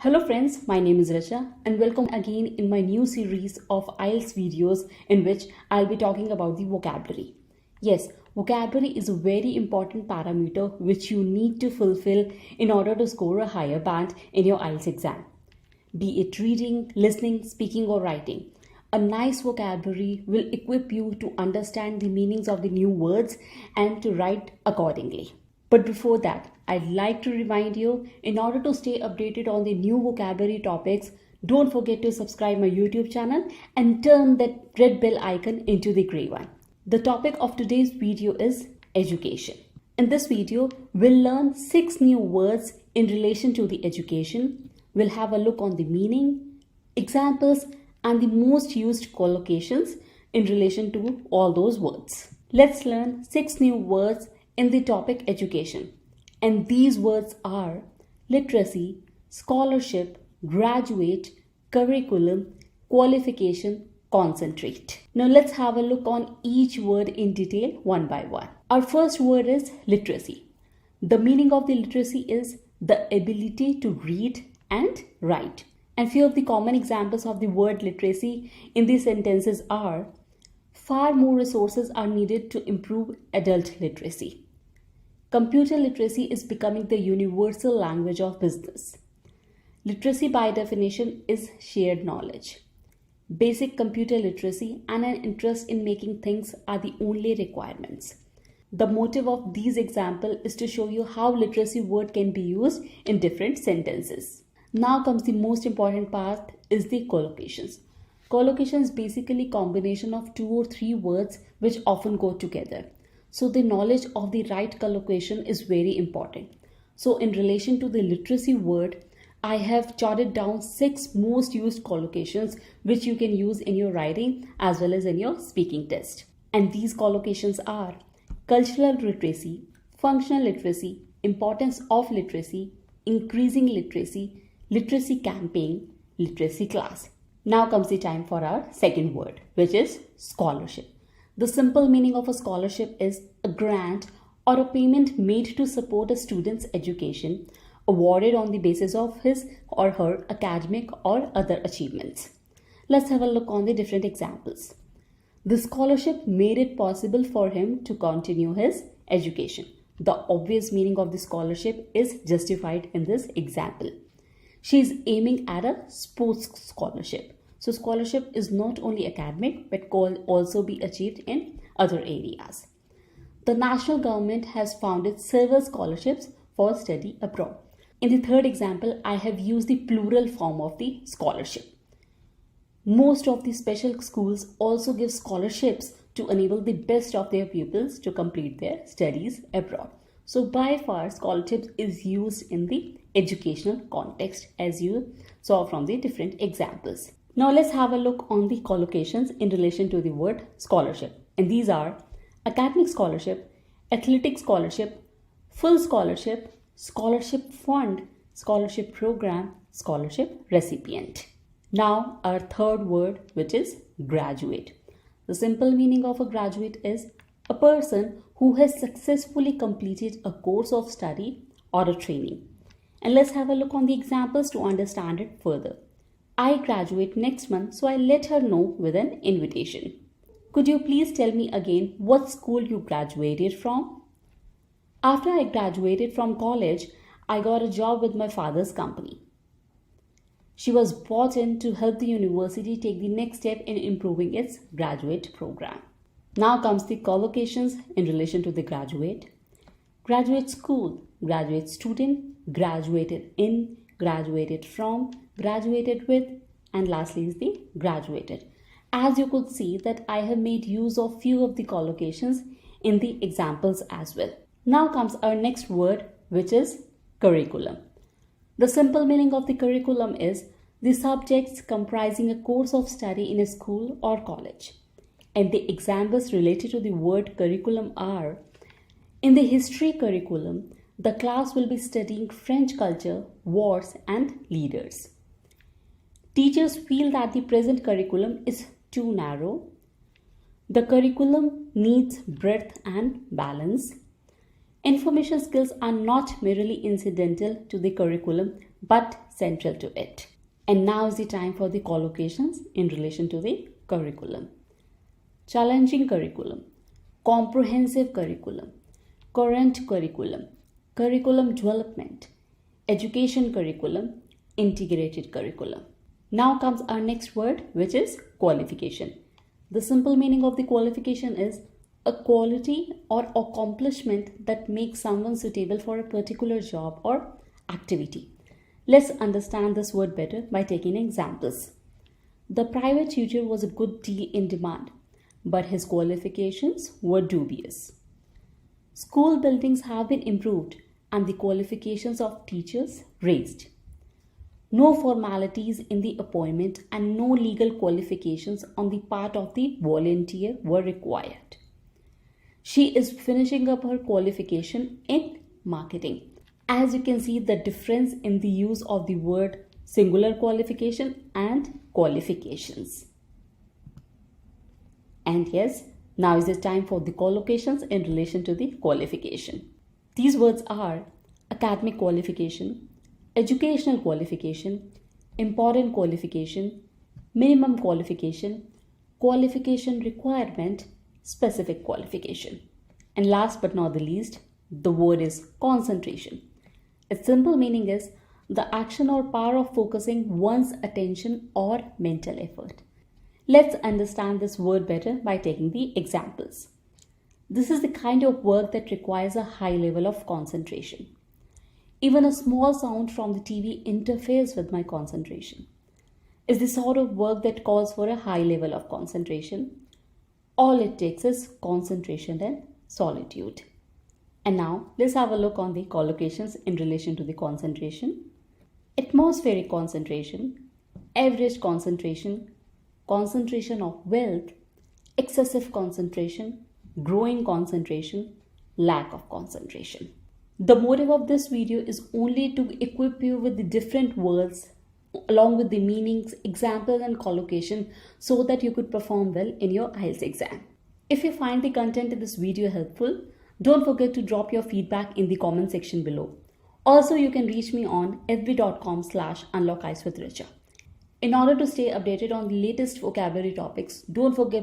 Hello friends, my name is Richa and welcome again in my new series of IELTS videos in which I'll be talking about the vocabulary. Yes, vocabulary is a very important parameter which you need to fulfill in order to score a higher band in your IELTS exam. Be it reading, listening, speaking or writing. A nice vocabulary will equip you to understand the meanings of the new words and to write accordingly. But before that, I'd like to remind you, in order to stay updated on the new vocabulary topics, don't forget to subscribe my YouTube channel and turn that red bell icon into the grey one. The topic of today's video is education. In this video, we'll learn 6 new words in relation to the education. We'll have a look on the meaning, examples, and the most used collocations in relation to all those words. Let's learn 6 new words in the topic education. And these words are literacy, scholarship, graduate, curriculum, qualification, concentrate. Now let's have a look on each word in detail one by one. Our first word is literacy. The meaning of the literacy is the ability to read and write. And few of the common examples of the word literacy in these sentences are: far more resources are needed to improve adult literacy. Computer literacy is becoming the universal language of business. Literacy by definition is shared knowledge. Basic computer literacy and an interest in making things are the only requirements. The motive of these examples is to show you how literacy word can be used in different sentences. Now comes the most important part, is the collocations. Collocation is basically combination of 2 or 3 words which often go together. So the knowledge of the right collocation is very important. So in relation to the literacy word, I have jotted down 6 most used collocations which you can use in your writing as well as in your speaking test. And these collocations are cultural literacy, functional literacy, importance of literacy, increasing literacy, literacy campaign, literacy class. Now comes the time for our second word, which is scholarship. The simple meaning of a scholarship is a grant or a payment made to support a student's education, awarded on the basis of his or her academic or other achievements. Let's have a look on the different examples. The scholarship made it possible for him to continue his education. The obvious meaning of the scholarship is justified in this example. She is aiming at a sports scholarship. So scholarship is not only academic but can also be achieved in other areas. The national government has founded several scholarships for study abroad. In the third example, I have used the plural form of the scholarship. Most of the special schools also give scholarships to enable the best of their pupils to complete their studies abroad. So by far, scholarships is used in the educational context, as you saw from the different examples. Now let's have a look on the collocations in relation to the word scholarship. And these are academic scholarship, athletic scholarship, full scholarship, scholarship fund, scholarship program, scholarship recipient. Now our third word, which is graduate. The simple meaning of a graduate is a person who has successfully completed a course of study or a training. And let's have a look on the examples to understand it further. I graduate next month, so I let her know with an invitation. Could you please tell me again what school you graduated from? After I graduated from college, I got a job with my father's company. She was brought in to help the university take the next step in improving its graduate program. Now comes the collocations in relation to the graduate. Graduate school, graduate student, graduated in, graduated from, graduated with, and lastly is the graduated. As you could see that I have made use of few of the collocations in the examples as well. Now comes our next word, which is curriculum. The simple meaning of the curriculum is the subjects comprising a course of study in a school or college. And the examples related to the word curriculum are: in the history curriculum, the class will be studying French culture, wars, and leaders. Teachers feel that the present curriculum is too narrow. The curriculum needs breadth and balance. Information skills are not merely incidental to the curriculum, but central to it. And now is the time for the collocations in relation to the curriculum. Challenging curriculum, comprehensive curriculum, current curriculum, curriculum development, education curriculum, integrated curriculum. Now comes our next word, which is qualification. The simple meaning of the qualification is a quality or accomplishment that makes someone suitable for a particular job or activity. Let's understand this word better by taking examples. The private tutor was a good deal in demand, but his qualifications were dubious. School buildings have been improved and the qualifications of teachers raised. No formalities in the appointment and no legal qualifications on the part of the volunteer were required. She is finishing up her qualification in marketing. As you can see, the difference in the use of the word singular qualification and qualifications. And yes, now is the time for the collocations in relation to the qualification. These words are academic qualification, educational qualification, important qualification, minimum qualification, qualification requirement, specific qualification. And last but not the least, the word is concentration. Its simple meaning is the action or power of focusing one's attention or mental effort. Let's understand this word better by taking the examples. This is the kind of work that requires a high level of concentration. Even a small sound from the TV interferes with my concentration. It's the sort of work that calls for a high level of concentration. All it takes is concentration and solitude. And now let's have a look on the collocations in relation to the concentration. Atmospheric concentration, average concentration, concentration of wealth, excessive concentration, growing concentration, lack of concentration. The motive of this video is only to equip you with the different words along with the meanings, examples and collocation so that you could perform well in your IELTS exam. If you find the content in this video helpful, don't forget to drop your feedback in the comment section below. Also, you can reach me on fb.com/unlockice with Richa. In order to stay updated on the latest vocabulary topics, don't forget